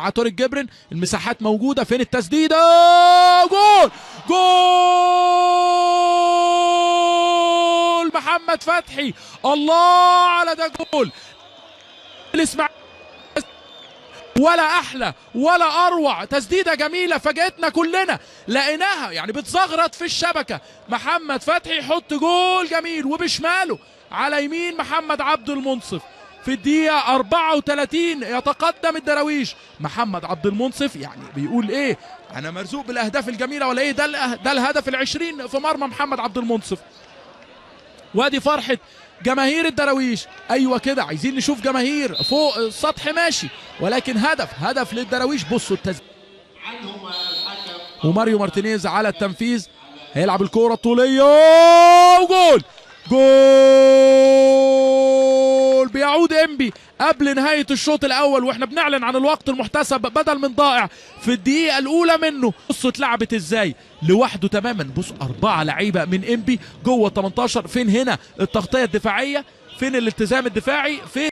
مع طارق جبرن، المساحات موجوده، فين التسديده؟ جول جول محمد فتحي، الله على ده جول. الاسماعيلي ولا احلى ولا اروع، تسديده جميله فاجئتنا كلنا، لقيناها يعني بتزغرط في الشبكه، محمد فتحي يحط جول جميل وبشماله على يمين محمد عبد المنصف. في الدقيقه 34 يتقدم الدراويش، محمد عبد المنصف يعني بيقول ايه، انا مرزوق بالاهداف الجميله ولا ايه؟ ده الهدف ال20 في مرمى محمد عبد المنصف. وادي فرحه جماهير الدراويش، ايوه كده عايزين نشوف جماهير فوق السطح ماشي، ولكن هدف للدراويش. بصوا التسديد، وماريو مارتينيز على التنفيذ، هيلعب الكوره الطوليه وجول جول. بيعود انبي قبل نهايه الشوط الاول واحنا بنعلن عن الوقت المحتسب بدل من ضائع في الدقيقه الاولى منه. بصوا اتلعبت ازاي لوحده تماما، بصوا 4 لعيبه من انبي جوه 18. فين هنا التغطيه الدفاعيه؟ فين الالتزام الدفاعي؟ فين